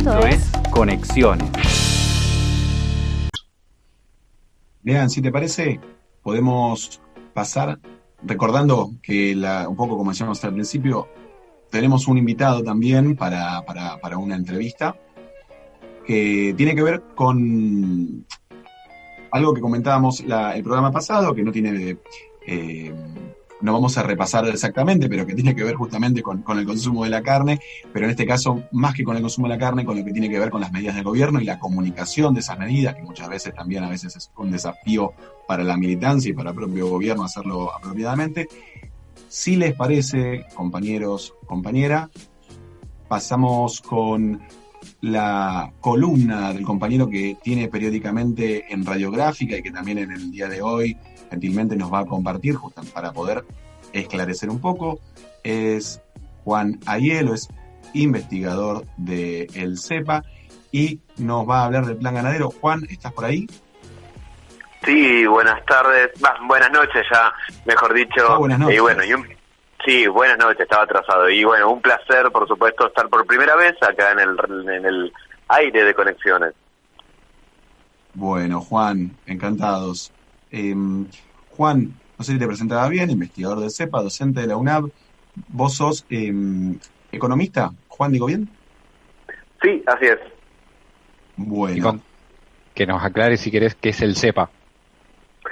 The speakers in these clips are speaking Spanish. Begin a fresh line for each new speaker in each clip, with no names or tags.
Esto es Conexiones.
Vean, si te parece, podemos pasar recordando que, un poco como decíamos al principio, tenemos un invitado también para una entrevista que tiene que ver con algo que comentábamos el programa pasado, que no tiene, no vamos a repasar exactamente, pero que tiene que ver justamente con el consumo de la carne, pero en este caso, más que con el consumo de la carne, con lo que tiene que ver con las medidas del gobierno y la comunicación de esas medidas, que muchas veces también a veces es un desafío para la militancia y para el propio gobierno hacerlo apropiadamente. Si les parece, compañeros, compañera, pasamos con la columna del compañero que tiene periódicamente en Radiográfica y que también en el día de hoy gentilmente nos va a compartir justo para poder esclarecer un poco. Es Juan Aiello, es investigador del CEPA y nos va a hablar del plan ganadero. Juan, ¿estás por ahí?
Sí, buenas tardes, buenas noches ya, mejor dicho.
Buenas noches.
Y bueno, sí, buenas noches, estaba atrasado. Y bueno, un placer, por supuesto, estar por primera vez acá en el aire de Conexiones.
Bueno, Juan, encantados. Juan, no sé si te presentaba bien, investigador del CEPA, docente de la UNAV. ¿Vos sos economista? Juan, ¿digo bien?
Sí, así es.
Bueno.
Que nos aclare si querés qué es el CEPA.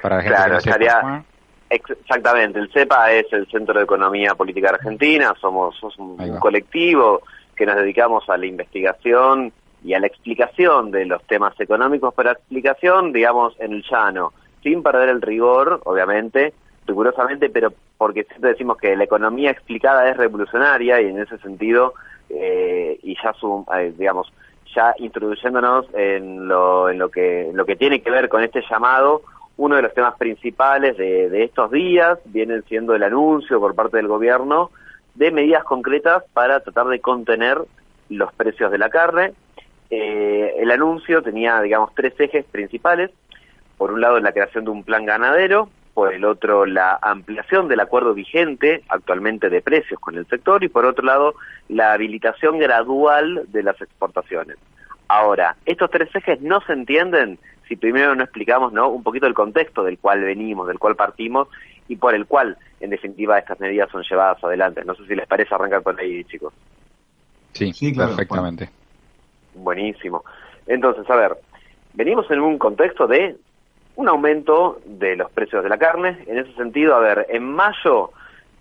Para la gente
claro,
que no sepa.
Exactamente, el CEPA es el Centro de Economía Política Argentina, somos un colectivo que nos dedicamos a la investigación y a la explicación de los temas económicos, pero explicación, digamos, en el llano, sin perder el rigor, obviamente, rigurosamente, pero porque siempre decimos que la economía explicada es revolucionaria y en ese sentido, y ya digamos, ya introduciéndonos en lo que tiene que ver con este llamado. Uno de los temas principales de estos días viene siendo el anuncio por parte del gobierno de medidas concretas para tratar de contener los precios de la carne. El anuncio tenía, digamos, tres ejes principales. Por un lado, la creación de un plan ganadero, por el otro, la ampliación del acuerdo vigente actualmente de precios con el sector, y por otro lado, la habilitación gradual de las exportaciones. Ahora, estos tres ejes no se entienden si primero no explicamos, ¿no?, un poquito el contexto del cual venimos, del cual partimos, y por el cual, en definitiva, estas medidas son llevadas adelante. No sé si les parece arrancar por ahí, chicos.
Sí, claro, perfectamente.
Buenísimo. Entonces, a ver, venimos en un contexto de un aumento de los precios de la carne. En ese sentido, a ver, en mayo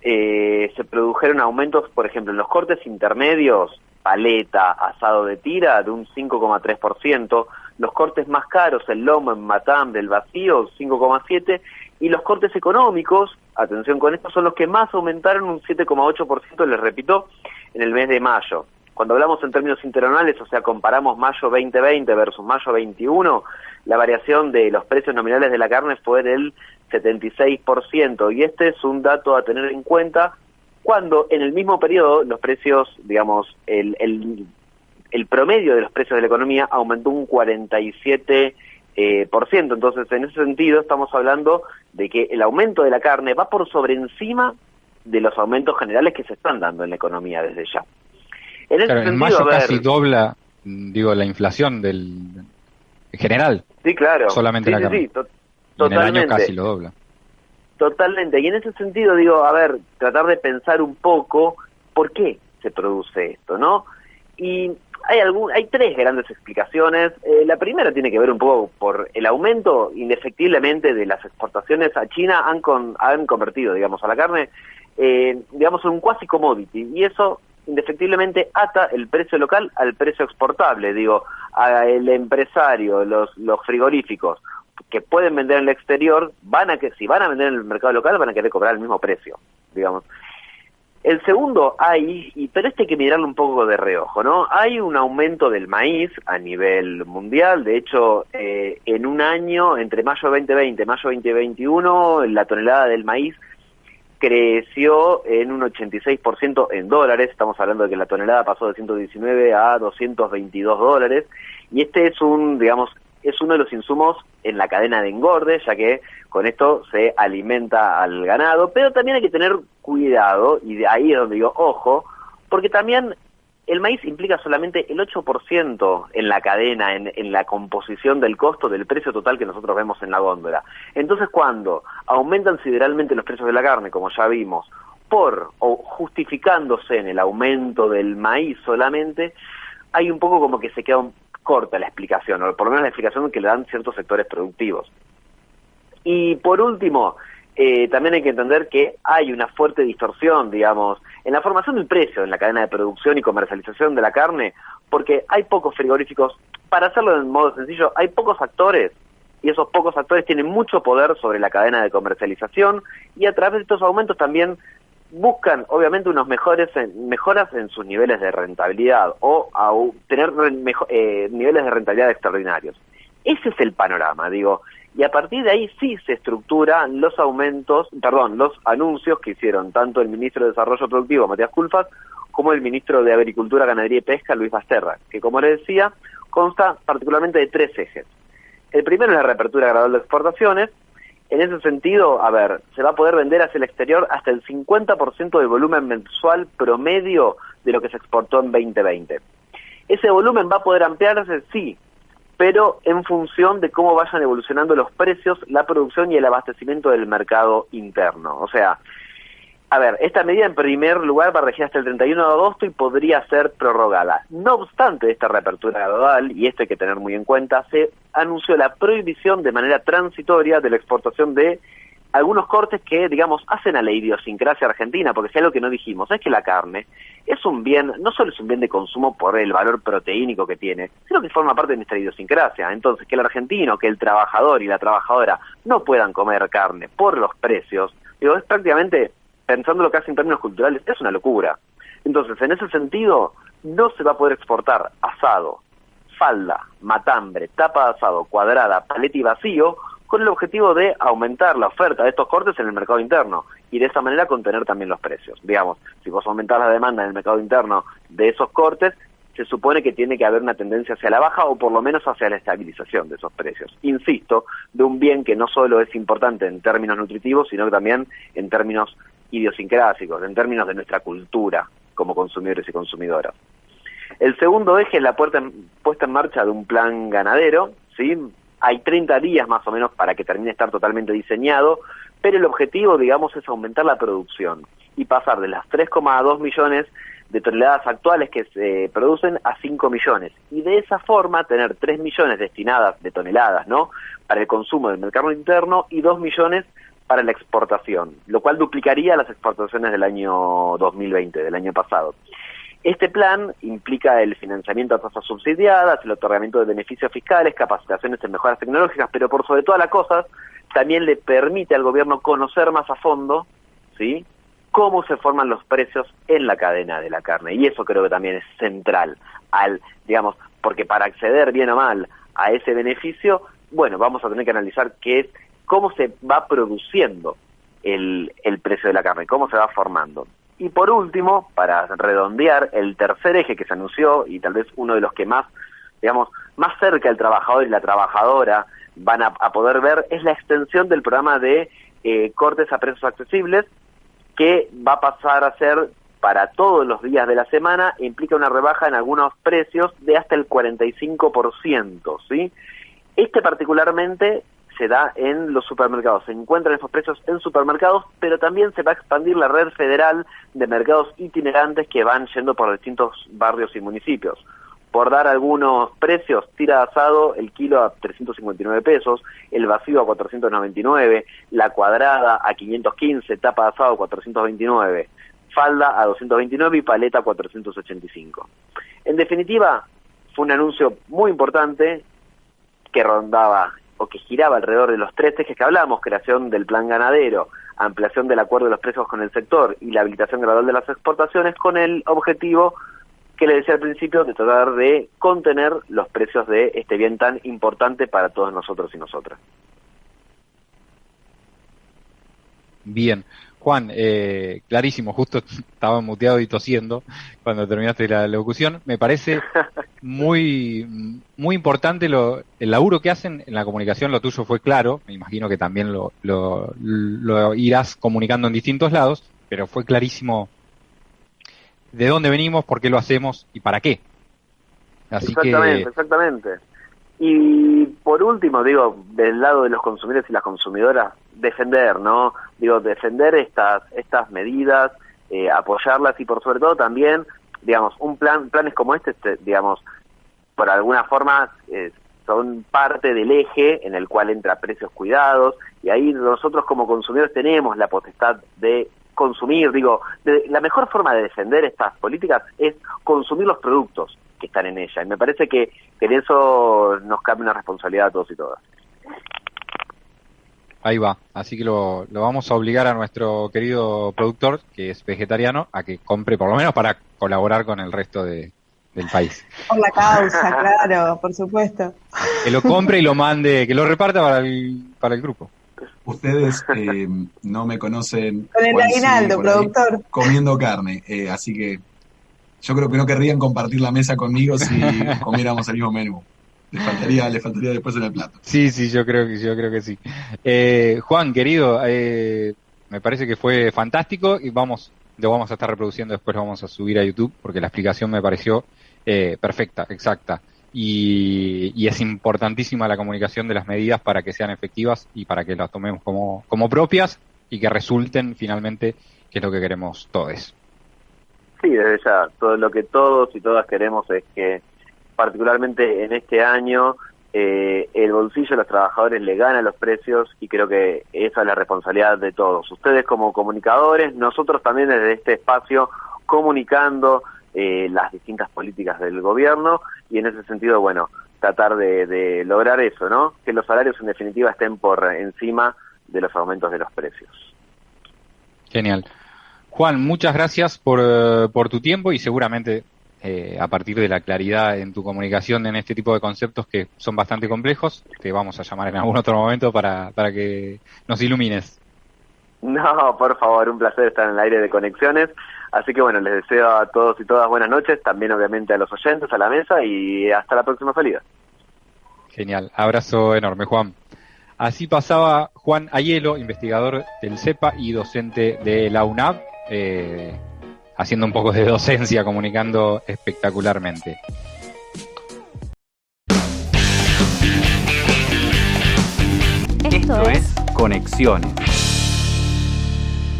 se produjeron aumentos, por ejemplo, en los cortes intermedios, paleta, asado de tira, de un 5,3%, los cortes más caros, el lomo en matambre, el vacío, 5,7%, y los cortes económicos, atención con esto, son los que más aumentaron, un 7,8%, les repito, en el mes de mayo. Cuando hablamos en términos interanuales, o sea, comparamos mayo 2020 versus mayo 21, la variación de los precios nominales de la carne fue del 76%, y este es un dato a tener en cuenta cuando en el mismo periodo los precios, digamos, el promedio de los precios de la economía aumentó un 47%. Entonces, en ese sentido, estamos hablando de que el aumento de la carne va por sobre encima de los aumentos generales que se están dando en la economía desde ya. En ese sentido,
en mayo casi dobla, la inflación en general.
Sí, claro.
Solamente la carne.
Totalmente.
En el año casi lo dobla.
Totalmente, y en ese sentido digo, a ver, tratar de pensar un poco por qué se produce esto, ¿no? Y hay tres grandes explicaciones. La primera tiene que ver un poco por el aumento indefectiblemente de las exportaciones a China. Han convertido, digamos, a la carne, digamos, en un quasi commodity, y eso indefectiblemente ata el precio local al precio exportable. Digo, el empresario, los frigoríficos que pueden vender en el exterior, si van a vender en el mercado local, van a querer cobrar el mismo precio, digamos. El segundo, pero hay que mirarlo un poco de reojo, ¿no? Hay un aumento del maíz a nivel mundial. De hecho, en un año, entre mayo 2020 y mayo 2021, la tonelada del maíz creció en un 86% en dólares. Estamos hablando de que la tonelada pasó de 119 a 222 dólares. Y este es uno de los insumos en la cadena de engorde, ya que con esto se alimenta al ganado, pero también hay que tener cuidado, y de ahí es donde digo, ojo, porque también el maíz implica solamente el 8% en la cadena, en la composición del costo del precio total que nosotros vemos en la góndola. Entonces, cuando aumentan sideralmente los precios de la carne, como ya vimos, o justificándose en el aumento del maíz solamente, hay un poco como que se queda corta la explicación, o por lo menos la explicación que le dan ciertos sectores productivos. Y por último, también hay que entender que hay una fuerte distorsión, digamos, en la formación del precio en la cadena de producción y comercialización de la carne, porque hay pocos frigoríficos. Para hacerlo de modo sencillo, hay pocos actores, y esos pocos actores tienen mucho poder sobre la cadena de comercialización, y a través de estos aumentos también buscan, obviamente, mejoras en sus niveles de rentabilidad, o tener niveles de rentabilidad extraordinarios. Ese es el panorama, digo. Y a partir de ahí sí se estructuran los anuncios que hicieron tanto el ministro de Desarrollo Productivo, Matías Culfas, como el ministro de Agricultura, Ganadería y Pesca, Luis Basterra, que, como les decía, consta particularmente de 3 ejes. El primero es la reapertura gradual de exportaciones. En ese sentido, se va a poder vender hacia el exterior hasta el 50% del volumen mensual promedio de lo que se exportó en 2020. Ese volumen va a poder ampliarse, sí, pero en función de cómo vayan evolucionando los precios, la producción y el abastecimiento del mercado interno. O sea, esta medida en primer lugar va a regir hasta el 31 de agosto y podría ser prorrogada. No obstante esta reapertura gradual, y esto hay que tener muy en cuenta, se anunció la prohibición de manera transitoria de la exportación de algunos cortes que, digamos, hacen a la idiosincrasia argentina, porque si algo que no dijimos es que la carne es un bien, no solo es un bien de consumo por el valor proteínico que tiene, sino que forma parte de nuestra idiosincrasia. Entonces, que el argentino, que el trabajador y la trabajadora no puedan comer carne por los precios, es prácticamente, pensándolo casi en términos culturales, es una locura. Entonces, en ese sentido, no se va a poder exportar asado, falda, matambre, tapa de asado, cuadrada, paleta y vacío, con el objetivo de aumentar la oferta de estos cortes en el mercado interno y de esa manera contener también los precios. Digamos, si vos aumentás la demanda en el mercado interno de esos cortes, se supone que tiene que haber una tendencia hacia la baja o por lo menos hacia la estabilización de esos precios. Insisto, de un bien que no solo es importante en términos nutritivos, sino que también en términos idiosincrásicos, en términos de nuestra cultura como consumidores y consumidoras. El segundo eje es la puesta en marcha de un plan ganadero, ¿sí? Hay 30 días más o menos para que termine de estar totalmente diseñado, pero el objetivo, digamos, es aumentar la producción y pasar de las 3,2 millones de toneladas actuales que se producen a 5 millones. Y de esa forma tener 3 millones destinadas de toneladas, ¿no?, para el consumo del mercado interno y 2 millones para la exportación, lo cual duplicaría las exportaciones del año 2020, del año pasado. Este plan implica el financiamiento a tasas subsidiadas, el otorgamiento de beneficios fiscales, capacitaciones en mejoras tecnológicas, pero por sobre todas las cosas, también le permite al gobierno conocer más a fondo, ¿sí?, cómo se forman los precios en la cadena de la carne. Y eso creo que también es central, porque para acceder bien o mal a ese beneficio, vamos a tener que analizar cómo se va produciendo el precio de la carne, cómo se va formando. Y por último, para redondear, el tercer eje que se anunció, y tal vez uno de los que más cerca el trabajador y la trabajadora van a poder ver, es la extensión del programa de cortes a precios accesibles, que va a pasar a ser para todos los días de la semana e implica una rebaja en algunos precios de hasta el 45%, ¿sí? Particularmente se da en los supermercados. Se encuentran esos precios en supermercados, pero también se va a expandir la red federal de mercados itinerantes que van yendo por distintos barrios y municipios. Por dar algunos precios, tira de asado el kilo a 359 pesos, el vacío a 499, la cuadrada a 515, tapa de asado a 429, falda a 229 y paleta a 485. En definitiva, fue un anuncio muy importante que rondaba o que giraba alrededor de los 3 ejes que hablamos: creación del plan ganadero, ampliación del acuerdo de los precios con el sector y la habilitación gradual de las exportaciones, con el objetivo que le decía al principio de tratar de contener los precios de este bien tan importante para todos nosotros y nosotras.
Bien. Juan, clarísimo, justo estaba muteado y tosiendo cuando terminaste la locución. Me parece muy importante el laburo que hacen en la comunicación. Lo tuyo fue claro, me imagino que también lo irás comunicando en distintos lados, pero fue clarísimo de dónde venimos, por qué lo hacemos y para qué. Así
Exactamente. Y por último, digo, del lado de los consumidores y las consumidoras, defender, ¿no? Digo, defender estas medidas, apoyarlas y por sobre todo también, digamos, planes como digamos, por alguna forma son parte del eje en el cual entra precios cuidados, y ahí nosotros como consumidores tenemos la potestad de consumir. Digo, la mejor forma de defender estas políticas es consumir los productos que están en ella, y me parece que en eso nos cabe una responsabilidad a todos y todas.
Ahí va, así que lo vamos a obligar a nuestro querido productor, que es vegetariano, a que compre por lo menos para colaborar con el resto del país.
Por la causa, claro, por supuesto.
Que lo compre y lo mande, que lo reparta para el grupo.
Ustedes no me conocen.
Con el aguinaldo, productor.
Comiendo carne, así que yo creo que no querrían compartir la mesa conmigo si comiéramos el mismo menú. Le faltaría después en el plato.
Sí, yo creo que sí. Juan, querido, me parece que fue fantástico y lo vamos a estar reproduciendo, después lo vamos a subir a YouTube porque la explicación me pareció perfecta, exacta. Y es importantísima la comunicación de las medidas para que sean efectivas y para que las tomemos como propias y que resulten finalmente, que es lo que queremos todos.
Sí, desde ya, todo lo que todos y todas queremos es que, particularmente en este año, el bolsillo de los trabajadores le gana los precios, y creo que esa es la responsabilidad de todos. Ustedes como comunicadores, nosotros también desde este espacio comunicando las distintas políticas del gobierno, y en ese sentido, bueno, tratar de lograr eso, ¿no? Que los salarios en definitiva estén por encima de los aumentos de los precios.
Genial. Juan, muchas gracias por tu tiempo y seguramente a partir de la claridad en tu comunicación en este tipo de conceptos que son bastante complejos, te vamos a llamar en algún otro momento para que nos ilumines.
No, por favor, un placer estar en el aire de Conexiones. Así que bueno, les deseo a todos y todas buenas noches, también obviamente a los oyentes, a la mesa, y hasta la próxima salida.
Genial, abrazo enorme, Juan. Así pasaba Juan Aiello, investigador del CEPA y docente de la UNAV, haciendo un poco de docencia, comunicando espectacularmente.
Esto es Conexiones.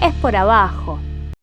Es por abajo.